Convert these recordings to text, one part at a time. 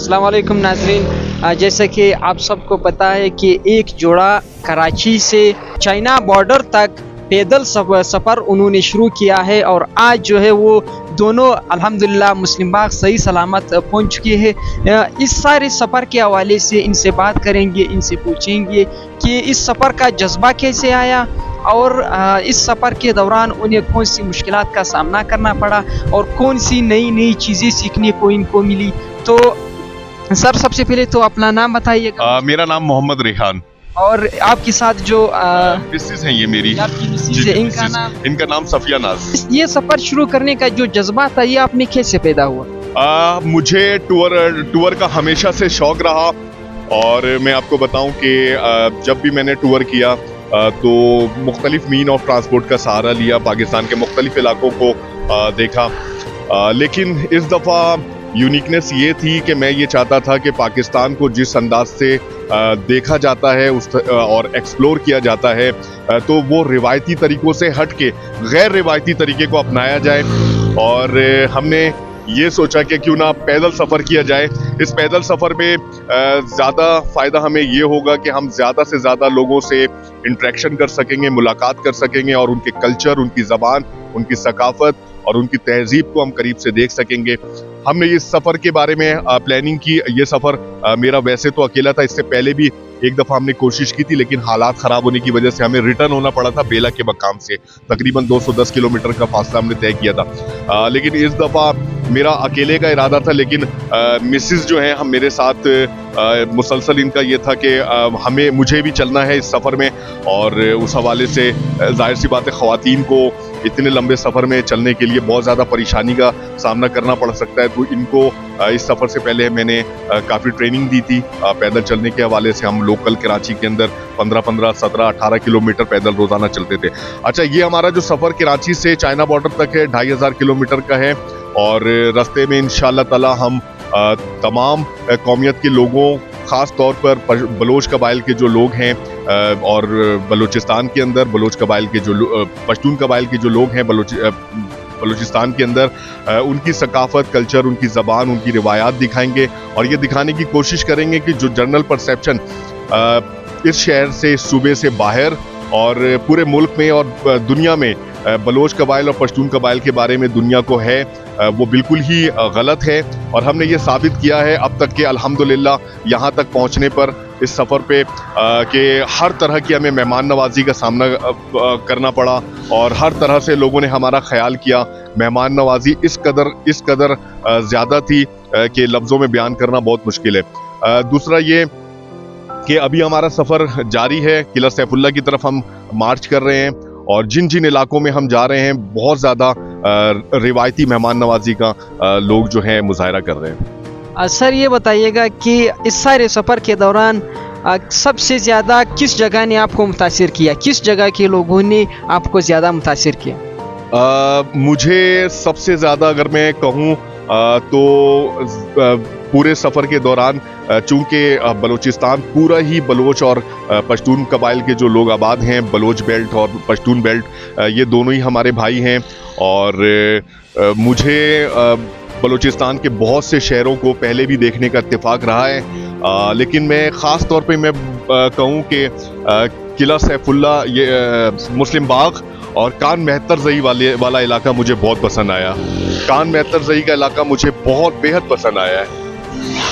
अस्सलाम वालेकुम नाज़रीन। जैसा कि आप सबको पता है कि एक जोड़ा कराची से चाइना बॉर्डर तक पैदल सफ़र उन्होंने शुरू किया है और आज जो है वो दोनों अल्हम्दुलिल्लाह मुस्लिम बाग सही सलामत पहुंच चुके हैं। इस सारे सफ़र के हवाले से इनसे बात करेंगे, इनसे पूछेंगे कि इस सफ़र का जज्बा कैसे आया और इस सफ़र के दौरान उन्हें कौन सी मुश्किलात का सामना करना पड़ा और कौन सी नई नई चीज़ें सीखने को इनको मिली। तो सर, सबसे पहले तो अपना नाम बताइएगा। मेरा नाम मोहम्मद रेहान। और आपके साथ जो मिसेस हैं ये मेरी, आपकी मिसेस है, इनका नाम सफिया नाज। ये सफ़र शुरू करने का जो जज्बा था ये आपने कैसे पैदा हुआ? मुझे टूर का हमेशा से शौक रहा और मैं आपको बताऊं कि जब भी मैंने टूर किया तो मुख्तलिफ मीन ऑफ ट्रांसपोर्ट का सहारा लिया, पाकिस्तान के मुख्तलिफ इलाकों को देखा। लेकिन इस दफ़ा यूनिकनेस ये थी कि मैं ये चाहता था कि पाकिस्तान को जिस अंदाज से देखा जाता है और एक्सप्लोर किया जाता है तो वो रिवायती तरीक़ों से हट के गैर रिवायती तरीके को अपनाया जाए। और हमने ये सोचा कि क्यों ना पैदल सफ़र किया जाए। इस पैदल सफ़र में ज़्यादा फ़ायदा हमें ये होगा कि हम ज़्यादा से ज़्यादा लोगों से इंटरेक्शन कर सकेंगे, मुलाकात कर सकेंगे और उनके कल्चर, उनकी ज़बान, उनकी सकाफ़त और उनकी तहज़ीब को हम करीब से देख सकेंगे। हमने इस सफ़र के बारे में प्लानिंग की। ये सफ़र मेरा वैसे तो अकेला था, इससे पहले भी एक दफ़ा हमने कोशिश की थी लेकिन हालात ख़राब होने की वजह से हमें रिटर्न होना पड़ा था बेला के मकाम से। तकरीबन 210 किलोमीटर का फासला हमने तय किया था। लेकिन इस दफ़ा मेरा अकेले का इरादा था, लेकिन मिसेस जो हैं हम मेरे साथ मुसलसल इनका ये था कि मुझे भी चलना है इस सफ़र में। और उस हवाले से जाहिर सी बात है ख़वातीन को इतने लंबे सफ़र में चलने के लिए बहुत ज़्यादा परेशानी का सामना करना पड़ सकता है। तो इनको इस सफ़र से पहले मैंने काफ़ी ट्रेनिंग दी थी पैदल चलने के हवाले से। हम लोकल कराची के अंदर 15-15, 17, 18 किलोमीटर पैदल रोज़ाना चलते थे। अच्छा, ये हमारा जो सफ़र कराची से चाइना बॉर्डर तक है 2500 किलोमीटर का है और रास्ते में इंशाअल्लाह ताला हम तमाम कौमियत के लोगों, ख़ास तौर पर बलोच कबाइल के जो लोग हैं और बलूचिस्तान के अंदर बलोच कबाइल के जो पश्तून कबाइल के जो लोग हैं बलूचिस्तान के अंदर, उनकी सकाफ़त, कल्चर, उनकी ज़बान, उनकी रिवायात दिखाएंगे और ये दिखाने की कोशिश करेंगे कि जो जनरल परसेप्शन इस शहर से, इस सूबे से बाहर और पूरे मुल्क में और दुनिया में बलोच कबाइल और पश्तून कबाइल के बारे में दुनिया को है वो बिल्कुल ही गलत है। और हमने ये साबित किया है अब तक कि अल्हम्दुलिल्लाह यहाँ तक पहुँचने पर इस सफ़र पे कि हर तरह की हमें मेहमान नवाजी का सामना करना पड़ा और हर तरह से लोगों ने हमारा ख्याल किया। मेहमान नवाजी इस कदर ज़्यादा थी कि लफ्ज़ों में बयान करना बहुत मुश्किल है। दूसरा ये कि अभी हमारा सफ़र जारी है, किला सैफुल्लाह की तरफ हम मार्च कर रहे हैं और जिन जिन इलाकों में हम जा रहे हैं बहुत ज़्यादा रिवायती मेहमान नवाजी का लोग जो हैं मुजाहरा कर रहे हैं। सर, ये बताइएगा कि इस सारे सफ़र के दौरान सबसे ज़्यादा किस जगह ने आपको मुतासिर किया, किस जगह के लोगों ने आपको ज़्यादा मुतासिर किया? मुझे सबसे ज़्यादा अगर मैं कहूँ तो पूरे सफ़र के दौरान चूँकि बलूचिस्तान पूरा ही बलोच और पश्तून कबाइल के जो लोग आबाद हैं, बलोच बेल्ट और पश्तून बेल्ट, ये दोनों ही हमारे भाई हैं और मुझे बलूचिस्तान के बहुत से शहरों को पहले भी देखने का इत्तेफाक रहा है। लेकिन मैं ख़ास तौर पे मैं कहूँ कि किला सैफुल्लाह, ये मुस्लिम बाग और कान मेहतर ज़ई वाला इलाका मुझे बहुत पसंद आया। कान मेहतर ज़ई का इलाका मुझे बहुत बेहद पसंद आया है।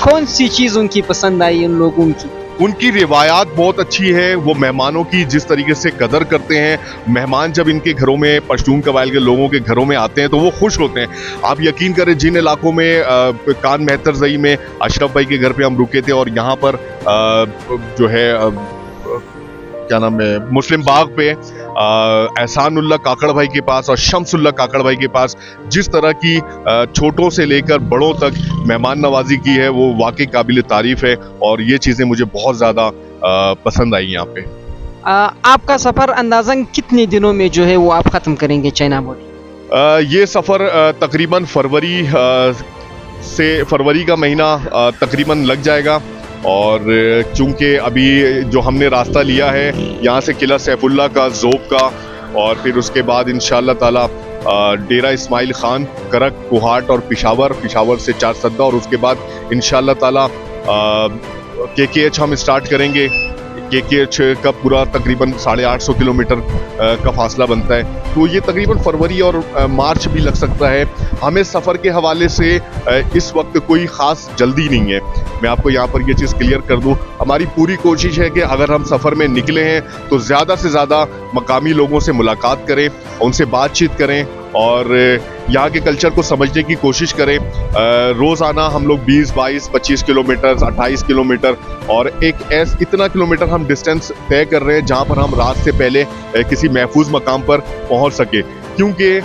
कौन सी चीज़ उनकी पसंद आई उन लोगों की? उनकी रिवायात बहुत अच्छी है। वो मेहमानों की जिस तरीके से कदर करते हैं, मेहमान जब इनके घरों में, पश्तून कबाइल के लोगों के घरों में आते हैं तो वो खुश होते हैं। आप यकीन करें, जिन इलाकों में कान मेहतर ज़ई में अशरफ भाई के घर पे हम रुके थे और यहाँ पर जो है क्या नाम है, मुस्लिम बाग पे एहसानुल्लाह काकड़ भाई के पास और शम्सुल्लाह काकड़ भाई के पास जिस तरह की छोटों से लेकर बड़ों तक मेहमान नवाजी की है वो वाकई काबिल तारीफ़ है और ये चीज़ें मुझे बहुत ज़्यादा पसंद आई यहाँ पे। आपका सफ़र अंदाज़न कितने दिनों में जो है वो आप ख़त्म करेंगे चाइना बॉर्डर? ये सफ़र तकरीबन फरवरी का महीना तकरीबन लग जाएगा और चूँकि अभी जो हमने रास्ता लिया है यहाँ से किला सैफुल्लाह का, ज़ोब का और फिर उसके बाद इंशाअल्लाह ताला डेरा इस्माइल खान, करक, कोहाट और पिशावर से चारसद्दा, और उसके बाद इंशाल्लाह ताला KKH हम स्टार्ट करेंगे। KKH का पूरा तकरीबन 850 किलोमीटर का फासला बनता है, तो ये तकरीबन फरवरी और मार्च भी लग सकता है। हमें सफ़र के हवाले से इस वक्त कोई ख़ास जल्दी नहीं है। मैं आपको यहाँ पर ये चीज़ क्लियर कर दूँ, हमारी पूरी कोशिश है कि अगर हम सफ़र में निकले हैं तो ज़्यादा से ज़्यादा मकामी लोगों से मुलाकात करें, उनसे बातचीत करें और यहाँ के कल्चर को समझने की कोशिश करें। रोज़ाना हम लोग 20, 22, 25 किलोमीटर, 28 किलोमीटर और इतना किलोमीटर हम डिस्टेंस तय कर रहे हैं जहाँ पर हम रात से पहले किसी महफूज मकाम पर पहुँच सके, क्योंकि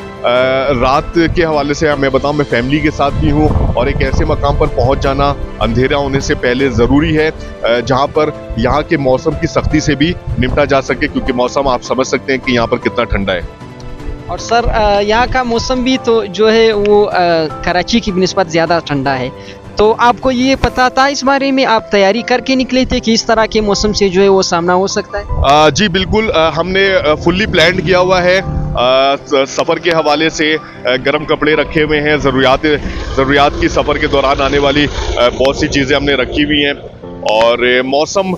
रात के हवाले से मैं बताऊं, मैं फैमिली के साथ भी हूं और एक ऐसे मकाम पर पहुंच जाना अंधेरा होने से पहले ज़रूरी है जहां पर यहाँ के मौसम की सख्ती से भी निपटा जा सके, क्योंकि मौसम आप समझ सकते हैं कि यहाँ पर कितना ठंडा है। और सर यहाँ का मौसम भी तो जो है वो कराची की निस्बत ज़्यादा ठंडा है, तो आपको ये पता था इस बारे में, आप तैयारी करके निकले थे कि इस तरह के मौसम से जो है वो सामना हो सकता है? जी बिल्कुल, हमने फुल्ली प्लान किया हुआ है। सफ़र के हवाले से गर्म कपड़े रखे हुए हैं, ज़रूरियात की सफ़र के दौरान आने वाली बहुत सी चीज़ें हमने रखी हुई हैं, और मौसम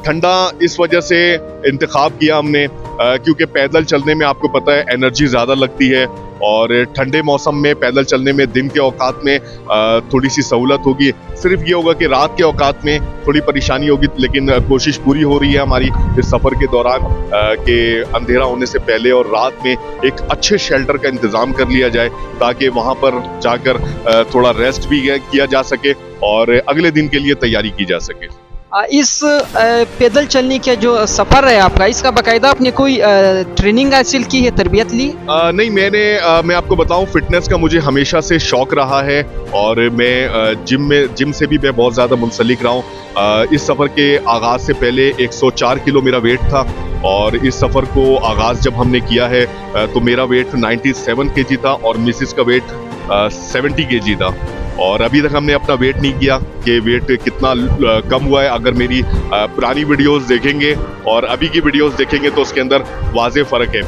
ठंडा इस वजह से इंतखाब किया हमने क्योंकि पैदल चलने में आपको पता है एनर्जी ज़्यादा लगती है, और ठंडे मौसम में पैदल चलने में दिन के औकात में थोड़ी सी सहूलत होगी। सिर्फ ये होगा कि रात के औकात में थोड़ी परेशानी होगी, लेकिन कोशिश पूरी हो रही है हमारी इस सफ़र के दौरान कि अंधेरा होने से पहले और रात में एक अच्छे शेल्टर का इंतज़ाम कर लिया जाए, ताकि वहाँ पर जाकर थोड़ा रेस्ट भी किया जा सके और अगले दिन के लिए तैयारी की जा सके। इस पैदल चलने का जो सफ़र है आपका, इसका बाकायदा आपने कोई ट्रेनिंग हासिल की है, तरबियत ली? नहीं, मैं आपको बताऊं, फिटनेस का मुझे हमेशा से शौक़ रहा है और मैं जिम से भी मैं बहुत ज़्यादा मुंसलिक रहा हूँ। इस सफ़र के आगाज़ से पहले 104 किलो मेरा वेट था, और इस सफ़र को आगाज़ जब हमने किया है तो मेरा वेट 97 kg था और मिसिस का वेट 70 kg था, और अभी तक हमने अपना वेट नहीं किया कि वेट कितना कम हुआ है। अगर मेरी पुरानी वीडियोस देखेंगे और अभी की वीडियोस देखेंगे तो उसके अंदर वाज़ेह फ़र्क है।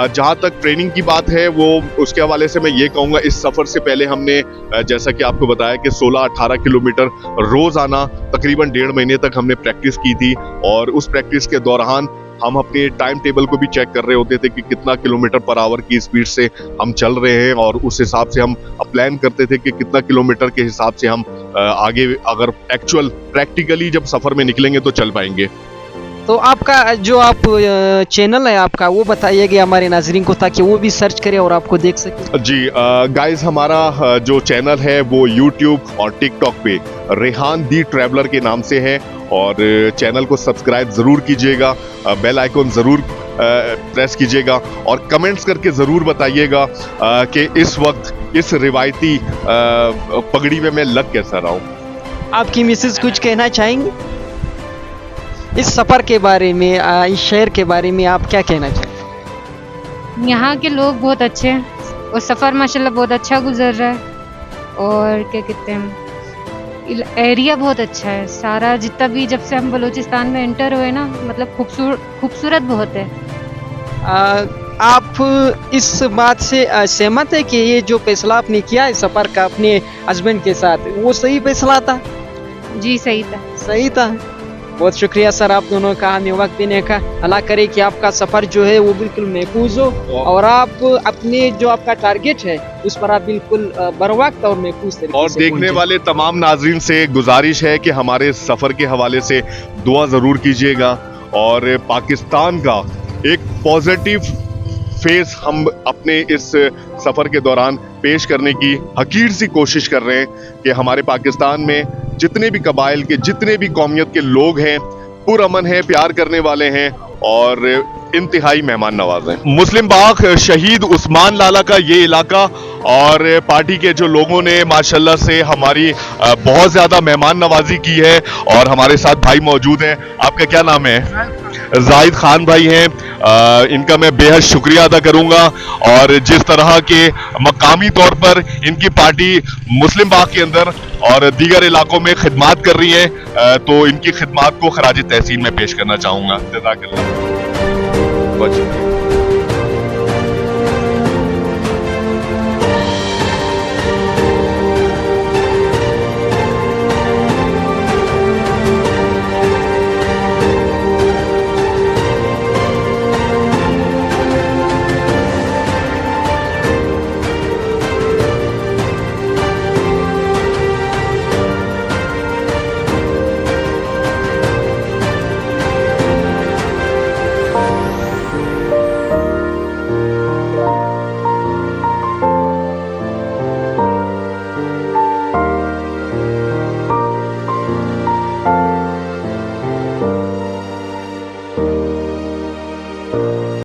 जहाँ तक ट्रेनिंग की बात है, वो उसके हवाले से मैं ये कहूँगा, इस सफ़र से पहले हमने जैसा कि आपको बताया कि 16-18 किलोमीटर रोज़ाना तकरीबन 1.5 महीने तक हमने प्रैक्टिस की थी, और उस प्रैक्टिस के दौरान हम अपने टाइम टेबल को भी चेक कर रहे होते थे कि कितना किलोमीटर पर आवर की स्पीड से हम चल रहे हैं, और उस हिसाब से हम प्लान करते थे कि कितना किलोमीटर के हिसाब से हम आगे अगर एक्चुअल प्रैक्टिकली जब सफ़र में निकलेंगे तो चल पाएंगे। तो आपका जो आप चैनल है आपका, वो बताइएगा हमारे नाज़रीन को, ताकि वो भी सर्च करें और आपको देख सके। जी गाइस, हमारा जो चैनल है वो यूट्यूब और टिकटॉक पे रेहान दी ट्रैवलर के नाम से है, और चैनल को सब्सक्राइब ज़रूर कीजिएगा, बेल आइकॉन ज़रूर प्रेस कीजिएगा, और कमेंट्स करके ज़रूर बताइएगा कि इस वक्त इस रिवायती पगड़ी में मैं लग कैसा रहा हूँ। आपकी मिसेस कुछ कहना चाहेंगे इस सफ़र के बारे में, इस शहर के बारे में आप क्या कहना चाहेंगे? यहाँ के लोग बहुत अच्छे हैं और सफ़र माशाल्लाह बहुत अच्छा गुजर रहा है, और क्या कहते हैं, एरिया बहुत अच्छा है सारा, जितना भी जब से हम बलूचिस्तान में एंटर हुए ना, मतलब खूबसूरत बहुत है। आप इस बात से सहमत है कि ये जो फैसला आपने किया है सफ़र का अपने हस्बैंड के साथ, वो सही फैसला था? जी सही था। सही था। बहुत शुक्रिया सर आप दोनों का हमें वक्त देने का। अल्लाह करे कि आपका सफ़र जो है वो बिल्कुल महफूज हो, और आप अपने जो आपका टारगेट है उस पर आप बिल्कुल बर वक्त और महफूज तरीके से और देखने वाले तमाम नाजरीन से गुजारिश है कि हमारे सफ़र के हवाले से दुआ ज़रूर कीजिएगा, और पाकिस्तान का एक पॉजिटिव फेस हम अपने इस सफ़र के दौरान पेश करने की हकीर सी कोशिश कर रहे हैं कि हमारे पाकिस्तान में जितने भी कबाइल के, जितने भी कौमियत के लोग हैं, पुरअमन हैं, प्यार करने वाले हैं और इंतहाई मेहमान नवाज हैं। मुस्लिम बाग शहीद उस्मान लाला का ये इलाका, और पार्टी के जो लोगों ने माशाल्लाह से हमारी बहुत ज़्यादा मेहमान नवाजी की है, और हमारे साथ भाई मौजूद हैं। आपका क्या नाम है? जाहिद खान भाई हैं। इनका मैं बेहद शुक्रिया अदा करूंगा, और जिस तरह के मकामी तौर पर इनकी पार्टी मुस्लिम बाग के अंदर और दीगर इलाकों में खिदमात कर रही है, तो इनकी खिदमात को खराज तहसीन में पेश करना चाहूँगा। जज़ाकल्लाह।